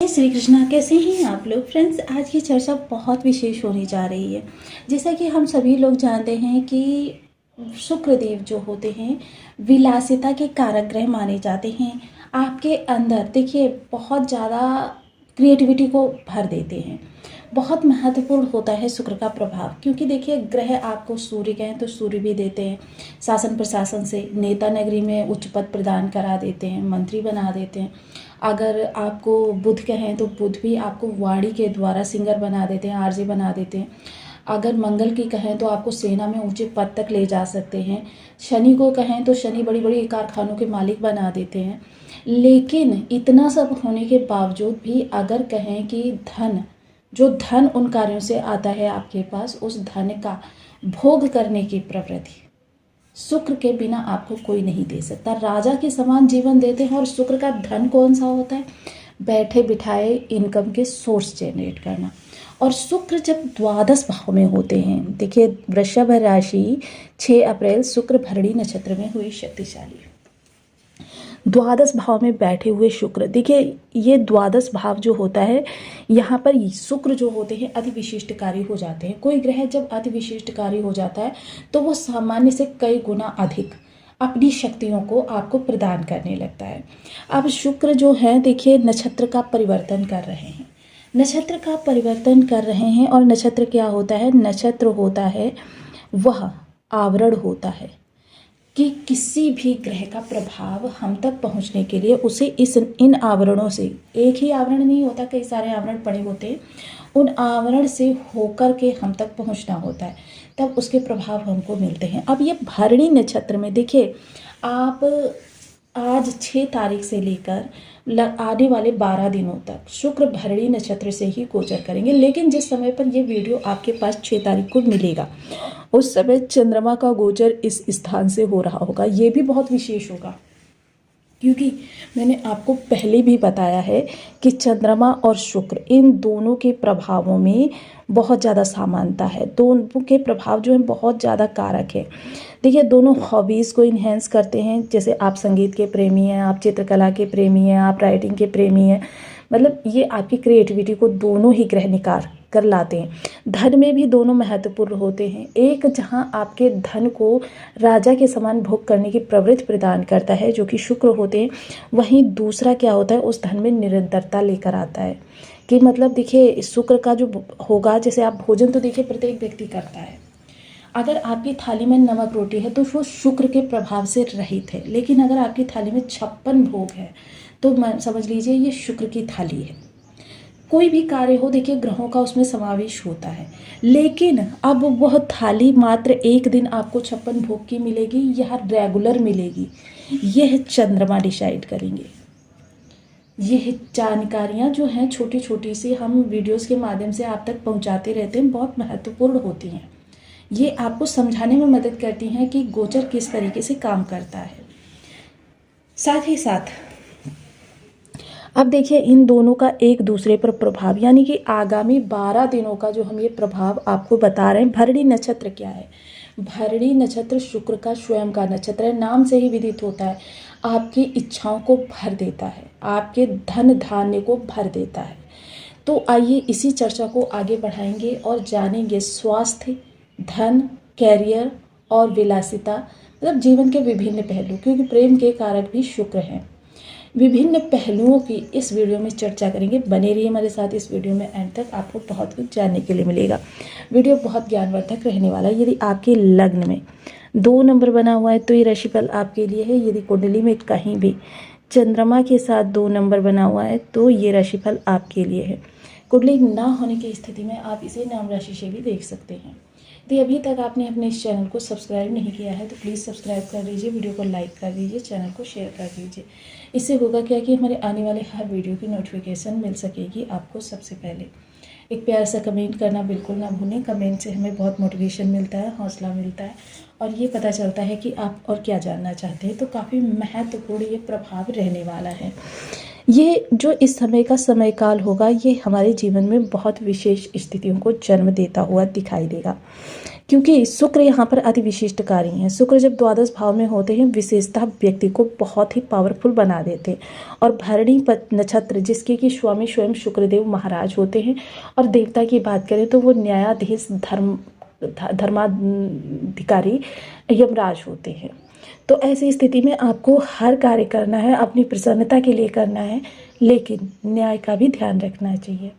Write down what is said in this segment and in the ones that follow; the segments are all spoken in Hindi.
श्री कृष्णा, कैसे हैं आप लोग फ्रेंड्स। आज की चर्चा बहुत विशेष होने जा रही है। जैसा कि हम सभी लोग जानते हैं कि शुक्रदेव जो होते हैं विलासिता के कारक ग्रह माने जाते हैं। आपके अंदर देखिए बहुत ज़्यादा क्रिएटिविटी को भर देते हैं। बहुत महत्वपूर्ण होता है शुक्र का प्रभाव, क्योंकि देखिए ग्रह आपको सूर्य कहें तो सूर्य भी देते हैं, शासन प्रशासन से नेता नगरी में उच्च पद प्रदान करा देते हैं, मंत्री बना देते हैं। अगर आपको बुध कहें तो बुध भी आपको वाणी के द्वारा सिंगर बना देते हैं, आरजे बना देते हैं। अगर मंगल की कहें तो आपको सेना में ऊंचे पद तक ले जा सकते हैं। शनि को कहें तो शनि बड़ी बड़ी कारखानों के मालिक बना देते हैं। लेकिन इतना सब होने के बावजूद भी अगर कहें कि धन उन कार्यों से आता है आपके पास, उस धन का भोग करने की प्रवृत्ति शुक्र के बिना आपको कोई नहीं दे सकता। राजा के समान जीवन देते हैं। और शुक्र का धन कौन सा होता है? बैठे बिठाए इनकम के सोर्स जनरेट करना। और शुक्र जब द्वादश भाव में होते हैं, देखिए वृषभ राशि 6 अप्रैल शुक्र भरणी नक्षत्र में हुई शक्तिशाली। द्वादश भाव में बैठे हुए शुक्र, देखिए ये द्वादश भाव जो होता है यहाँ पर शुक्र जो होते हैं अति विशिष्टकारी हो जाते हैं। कोई ग्रह जब अति विशिष्टकारी हो जाता है तो वो सामान्य से कई गुना अधिक अपनी शक्तियों को आपको प्रदान करने लगता है। अब शुक्र जो है देखिए नक्षत्र का परिवर्तन कर रहे हैं, नक्षत्र का परिवर्तन कर रहे हैं। और नक्षत्र क्या होता है? नक्षत्र होता है वह आवरण होता है कि किसी भी ग्रह का प्रभाव हम तक पहुंचने के लिए उसे इन आवरणों से, एक ही आवरण नहीं होता, कई सारे आवरण पड़े होते हैं, उन आवरण से होकर के हम तक पहुंचना होता है, तब उसके प्रभाव हमको मिलते हैं। अब ये भरणी नक्षत्र में देखिए आप आज 6 तारीख से लेकर आने वाले 12 दिनों तक शुक्र भरणी नक्षत्र से ही गोचर करेंगे। लेकिन जिस समय पर ये वीडियो आपके पास 6 तारीख को मिलेगा उस समय चंद्रमा का गोचर इस स्थान से हो रहा होगा। ये भी बहुत विशेष होगा, क्योंकि मैंने आपको पहले भी बताया है कि चंद्रमा और शुक्र इन दोनों के प्रभावों में बहुत ज़्यादा समानता है। दोनों के प्रभाव जो हैं बहुत ज़्यादा कारक है। देखिए दोनों हॉबीज़ को इन्हेंस करते हैं। जैसे आप संगीत के प्रेमी हैं, आप चित्रकला के प्रेमी हैं, आप राइटिंग के प्रेमी हैं, मतलब ये आपकी क्रिएटिविटी को दोनों ही ग्रह निकाल कर लाते हैं। धन में भी दोनों महत्वपूर्ण होते हैं। एक जहां आपके धन को राजा के समान भोग करने की प्रवृत्ति प्रदान करता है जो कि शुक्र होते हैं, वहीं दूसरा क्या होता है, उस धन में निरंतरता लेकर आता है। कि मतलब देखिए शुक्र का जो होगा, जैसे आप भोजन तो देखिए प्रत्येक व्यक्ति करता है। अगर आपकी थाली में नमक रोटी है तो वो शुक्र के प्रभाव से रहित है। लेकिन अगर आपकी थाली में 56 भोग है तो समझ लीजिए ये शुक्र की थाली है। कोई भी कार्य हो देखिए ग्रहों का उसमें समावेश होता है। लेकिन अब वह थाली मात्र एक दिन आपको 56 भोग की मिलेगी या रेगुलर मिलेगी, यह चंद्रमा डिसाइड करेंगे। यह जानकारियाँ जो हैं छोटी छोटी सी हम वीडियोस के माध्यम से आप तक पहुंचाते रहते हैं, बहुत महत्वपूर्ण होती हैं। ये आपको समझाने में मदद करती हैं कि गोचर किस तरीके से काम करता है। साथ ही साथ अब देखिए इन दोनों का एक दूसरे पर प्रभाव, यानी कि आगामी 12 दिनों का जो हम ये प्रभाव आपको बता रहे हैं। भरणी नक्षत्र क्या है? भरणी नक्षत्र शुक्र का स्वयं का नक्षत्र है, नाम से ही विदित होता है। आपकी इच्छाओं को भर देता है, आपके धन धान्य को भर देता है। तो आइए इसी चर्चा को आगे बढ़ाएंगे और जानेंगे स्वास्थ्य, धन, कैरियर और विलासिता, मतलब जीवन के विभिन्न पहलू, क्योंकि प्रेम के कारक भी शुक्र हैं। विभिन्न पहलुओं की इस वीडियो में चर्चा करेंगे। बने रहिए हमारे साथ इस वीडियो में, एंड तक आपको बहुत कुछ जानने के लिए मिलेगा। वीडियो बहुत ज्ञानवर्धक रहने वाला है। यदि आपके लग्न में 2 नंबर बना हुआ है तो ये राशिफल आपके लिए है। यदि कुंडली में कहीं भी चंद्रमा के साथ 2 नंबर बना हुआ है तो ये राशिफल आपके लिए है। कुंडली ना होने की स्थिति में आप इसे नाम राशि से भी देख सकते हैं। यदि अभी तक आपने अपने इस चैनल को सब्सक्राइब नहीं किया है तो प्लीज़ सब्सक्राइब कर लीजिए, वीडियो को लाइक कर दीजिए, चैनल को शेयर कर दीजिए। इससे होगा क्या कि हमारे आने वाले हर वीडियो की नोटिफिकेशन मिल सकेगी आपको सबसे पहले। एक प्यार सा कमेंट करना बिल्कुल ना भूलें। कमेंट से हमें बहुत मोटिवेशन मिलता है, हौसला मिलता है और ये पता चलता है कि आप और क्या जानना चाहते हैं। तो काफ़ी महत्वपूर्ण ये प्रभाव रहने वाला है। ये जो इस समय का समय काल होगा ये हमारे जीवन में बहुत विशेष स्थितियों को जन्म देता हुआ दिखाई देगा। क्योंकि शुक्र यहाँ पर अति विशिष्टकारी हैं। शुक्र जब द्वादश भाव में होते हैं विशेषतः व्यक्ति को बहुत ही पावरफुल बना देते हैं। और भरणी नक्षत्र जिसके कि स्वामी स्वयं शुक्रदेव महाराज होते हैं, और देवता की बात करें तो वो न्यायाधीश धर्माधिकारी यमराज होते हैं। तो ऐसी स्थिति में आपको हर कार्य करना है, अपनी प्रसन्नता के लिए करना है, लेकिन न्याय का भी ध्यान रखना चाहिए।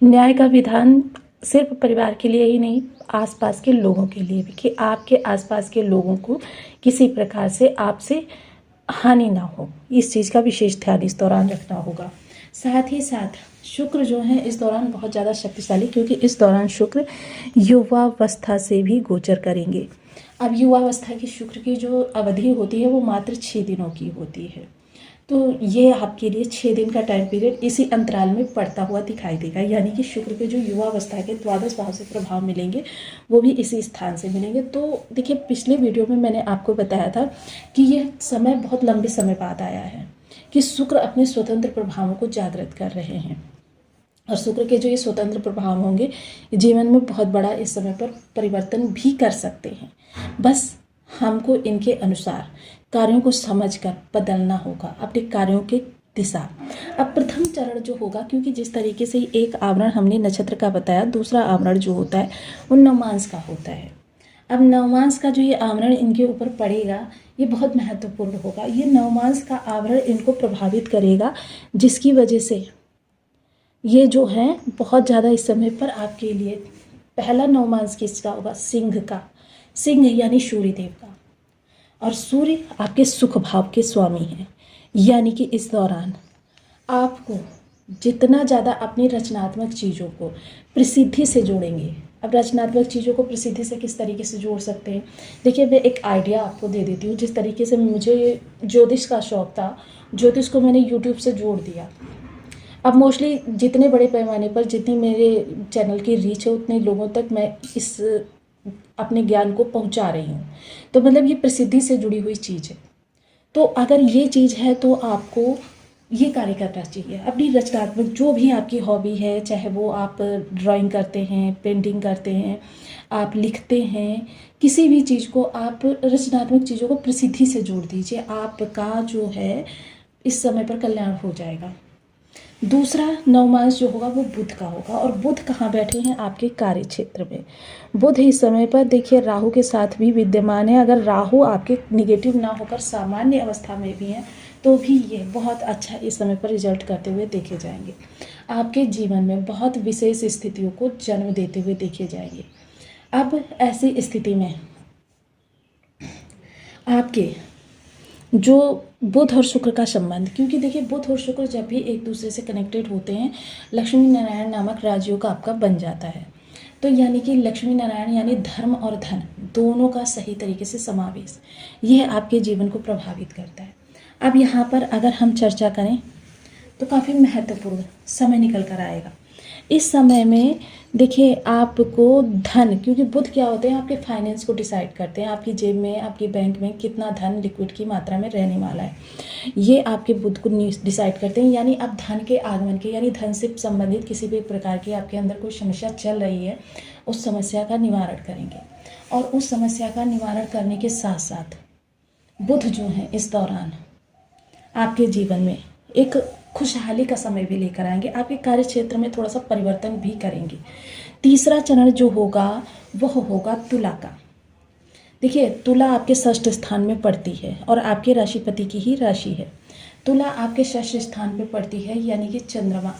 न्याय का विधान सिर्फ परिवार के लिए ही नहीं, आसपास के लोगों के लिए भी, कि आपके आसपास के लोगों को किसी प्रकार से आपसे हानि ना हो, इस चीज़ का विशेष ध्यान इस दौरान रखना होगा। साथ ही साथ शुक्र जो है इस दौरान बहुत ज़्यादा शक्तिशाली, क्योंकि इस दौरान शुक्र युवावस्था से भी गोचर करेंगे। अब युवावस्था की शुक्र की जो अवधि होती है वो मात्र 6 दिनों की होती है। तो ये आपके लिए 6 दिन का टाइम पीरियड इसी अंतराल में पड़ता हुआ दिखाई देगा, यानी कि शुक्र के जो युवावस्था के द्वादश भाव से प्रभाव मिलेंगे वो भी इसी स्थान से मिलेंगे। तो देखिए, पिछले वीडियो में मैंने आपको बताया था कि यह समय बहुत लंबे समय बाद आया है कि शुक्र अपने स्वतंत्र प्रभावों को जागृत कर रहे हैं, और शुक्र के जो ये स्वतंत्र प्रभाव होंगे जीवन में बहुत बड़ा इस समय पर परिवर्तन भी कर सकते हैं। बस हमको इनके अनुसार कार्यों को समझकर बदलना होगा, अपने कार्यों की दिशा। अब प्रथम चरण जो होगा, क्योंकि जिस तरीके से एक आवरण हमने नक्षत्र का बताया, दूसरा आवरण जो होता है वो नवमांस का होता है। अब नवमांस का जो ये आवरण इनके ऊपर पड़ेगा ये बहुत महत्वपूर्ण होगा। ये नवमांस का आवरण इनको प्रभावित करेगा, जिसकी वजह से ये जो है बहुत ज़्यादा इस समय पर आपके लिए पहला नवमांस किसका होगा? सिंह का। सिंह यानी सूर्य देव का, और सूर्य आपके सुख भाव के स्वामी हैं। यानी कि इस दौरान आपको जितना ज़्यादा अपनी रचनात्मक चीज़ों को प्रसिद्धि से जोड़ेंगे। अब रचनात्मक चीज़ों को प्रसिद्धि से किस तरीके से जोड़ सकते हैं? देखिए, मैं एक आइडिया आपको दे देती हूँ। जिस तरीके से मुझे ज्योतिष का शौक़ था, ज्योतिष को मैंने यूट्यूब से जोड़ दिया। अब मोस्टली जितने बड़े पैमाने पर जितनी मेरे चैनल की रीच है उतने लोगों तक मैं इस अपने ज्ञान को पहुंचा रही हूँ। तो मतलब ये प्रसिद्धि से जुड़ी हुई चीज़ है। तो अगर ये चीज़ है तो आपको ये कार्य करना चाहिए। अपनी रचनात्मक जो भी आपकी हॉबी है, चाहे वो आप ड्राइंग करते हैं, पेंटिंग करते हैं, आप लिखते हैं, किसी भी चीज़ को आप रचनात्मक चीज़ों को प्रसिद्धि से जोड़ दीजिए। आपका जो है इस समय पर कल्याण हो जाएगा। दूसरा नवमांस जो होगा वो बुध का होगा, और बुध कहाँ बैठे हैं? आपके कार्य क्षेत्र में। बुध इस समय पर देखिए राहु के साथ भी विद्यमान है। अगर राहु आपके निगेटिव ना होकर सामान्य अवस्था में भी हैं तो भी ये बहुत अच्छा इस समय पर रिजल्ट करते हुए देखे जाएंगे। आपके जीवन में बहुत विशेष स्थितियों को जन्म देते हुए देखे जाएंगे। अब ऐसी स्थिति में आपके जो बुध और शुक्र का संबंध, क्योंकि देखिए बुध और शुक्र जब भी एक दूसरे से कनेक्टेड होते हैं लक्ष्मी नारायण नामक राजयोग का आपका बन जाता है। तो यानी कि लक्ष्मी नारायण यानी धर्म और धन दोनों का सही तरीके से समावेश, यह आपके जीवन को प्रभावित करता है। अब यहाँ पर अगर हम चर्चा करें तो काफ़ी महत्वपूर्ण समय निकल कर आएगा। इस समय में देखिए आपको धन, क्योंकि बुध क्या होते हैं? आपके फाइनेंस को डिसाइड करते हैं। आपकी जेब में, आपके बैंक में कितना धन लिक्विड की मात्रा में रहने वाला है, ये आपके बुध को डिसाइड करते हैं। यानी अब धन के आगमन के, यानी धन से संबंधित किसी भी प्रकार की आपके अंदर कोई समस्या चल रही है, उस समस्या का निवारण करेंगे। और उस समस्या का निवारण करने के साथ साथ बुध जो है इस दौरान आपके जीवन में एक खुशहाली का समय भी लेकर आएंगे। आपके कार्य क्षेत्र में थोड़ा सा परिवर्तन भी करेंगे। तीसरा चरण जो होगा वह होगा तुला का। देखिए तुला आपके षष्ठ स्थान में पड़ती है और आपके राशिपति की ही राशि है। तुला आपके षष्ठ स्थान पर पड़ती है, यानी कि चंद्रमा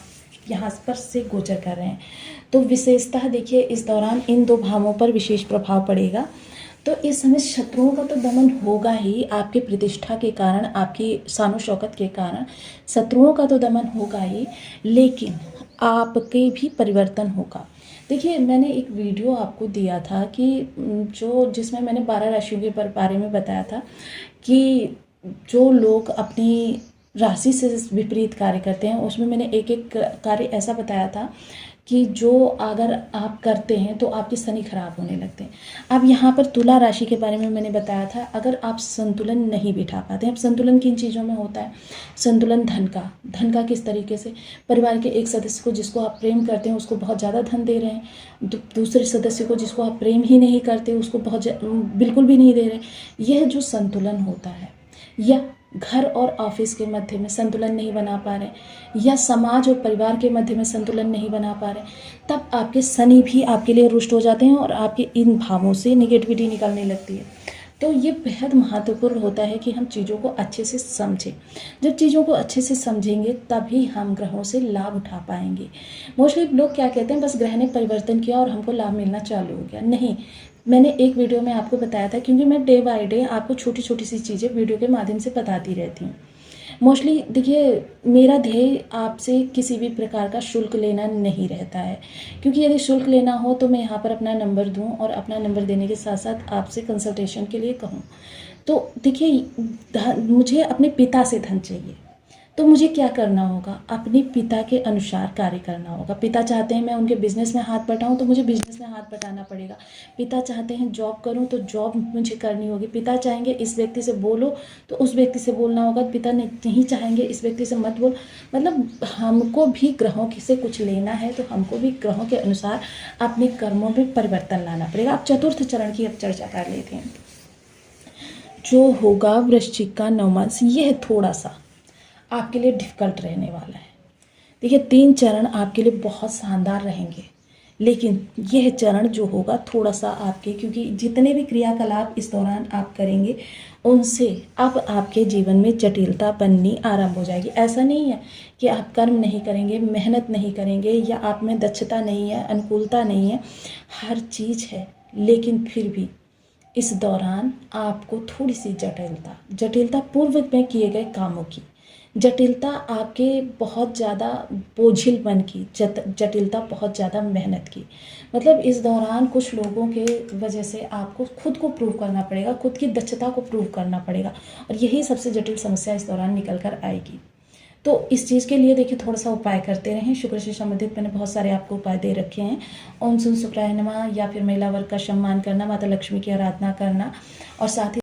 यहाँ पर से गोचर कर रहे हैं। तो विशेषतः देखिए इस दौरान इन दो भावों पर विशेष प्रभाव पड़ेगा। तो इस समय शत्रुओं का तो दमन होगा ही, आपकी प्रतिष्ठा के कारण, आपकी शानो शौकत के कारण शत्रुओं का तो दमन होगा ही, लेकिन आपके भी परिवर्तन होगा। देखिए मैंने एक वीडियो आपको दिया था कि जिसमें मैंने 12 राशियों के बारे में बताया था कि जो लोग अपनी राशि से विपरीत कार्य करते हैं, उसमें मैंने एक एक कार्य ऐसा बताया था कि जो अगर आप करते हैं तो आपके शनि खराब होने लगते हैं। अब यहाँ पर तुला राशि के बारे में मैंने बताया था, अगर आप संतुलन नहीं बिठा पाते हैं। अब संतुलन किन चीज़ों में होता है? संतुलन धन का किस तरीके से परिवार के एक सदस्य को जिसको आप प्रेम करते हैं उसको बहुत ज़्यादा धन दे रहे हैं, दूसरे सदस्य को जिसको आप प्रेम ही नहीं करते उसको बिल्कुल भी नहीं दे रहे। यह जो संतुलन होता है, या घर और ऑफिस के मध्य में संतुलन नहीं बना पा रहे, या समाज और परिवार के मध्य में संतुलन नहीं बना पा रहे, तब आपके शनि भी आपके लिए रुष्ट हो जाते हैं और आपके इन भावों से नेगेटिविटी निकलने लगती है। तो ये बेहद महत्वपूर्ण होता है कि हम चीज़ों को अच्छे से समझें। जब चीज़ों को अच्छे से समझेंगे तभी हम ग्रहों से लाभ उठा पाएंगे। मोस्टली लोग क्या कहते हैं, बस ग्रह ने परिवर्तन किया और हमको लाभ मिलना चालू हो गया। नहीं, मैंने एक वीडियो में आपको बताया था, क्योंकि मैं डे बाय डे आपको छोटी छोटी सी चीज़ें वीडियो के माध्यम से बताती रहती हूँ। मोस्टली देखिए, मेरा ध्येय आपसे किसी भी प्रकार का शुल्क लेना नहीं रहता है, क्योंकि यदि शुल्क लेना हो तो मैं यहाँ पर अपना नंबर दूँ और अपना नंबर देने के साथ साथ आपसे कंसल्टेशन के लिए कहूँ। तो देखिए, मुझे अपने पिता से धन चाहिए, तो मुझे क्या करना होगा? अपने पिता के अनुसार कार्य करना होगा। पिता चाहते हैं मैं उनके बिजनेस में हाथ बटाऊं, तो मुझे बिजनेस में हाथ बटाना पड़ेगा। पिता चाहते हैं जॉब करूं, तो जॉब मुझे करनी होगी। पिता चाहेंगे इस व्यक्ति से बोलो, तो उस व्यक्ति से बोलना होगा। पिता नहीं चाहेंगे इस व्यक्ति से मत बोल। मतलब हमको भी ग्रहों से कुछ लेना है, तो हमको भी ग्रहों के अनुसार अपने कर्मों में परिवर्तन लाना पड़ेगा। अब चतुर्थ चरण की अब चर्चा कर लेते हैं। जो होगा वृश्चिक का 9 मास, यह थोड़ा सा आपके लिए डिफ़िकल्ट रहने वाला है। देखिए, 3 चरण आपके लिए बहुत शानदार रहेंगे, लेकिन यह चरण जो होगा थोड़ा सा आपके, क्योंकि जितने भी क्रियाकलाप इस दौरान आप करेंगे उनसे अब आपके जीवन में जटिलता बननी आरंभ हो जाएगी। ऐसा नहीं है कि आप कर्म नहीं करेंगे, मेहनत नहीं करेंगे, या आप में दक्षता नहीं है, अनुकूलता नहीं है, हर चीज़ है, लेकिन फिर भी इस दौरान आपको थोड़ी सी जटिलता पूर्व में किए गए कामों की जटिलता, आपके बहुत ज़्यादा बोझिल मन की जटिलता, बहुत ज़्यादा मेहनत की। मतलब इस दौरान कुछ लोगों के वजह से आपको खुद को प्रूव करना पड़ेगा, खुद की दक्षता को प्रूव करना पड़ेगा, और यही सबसे जटिल समस्या इस दौरान निकल कर आएगी। तो इस चीज़ के लिए देखिए थोड़ा सा उपाय करते रहें। शुक्र से संबंधित मैंने बहुत सारे आपको उपाय दे रखे हैं। ओम सुन शुक्राय नमः, या फिर महिला वर्ग का सम्मान करना, माता लक्ष्मी की आराधना करना, और साथ ही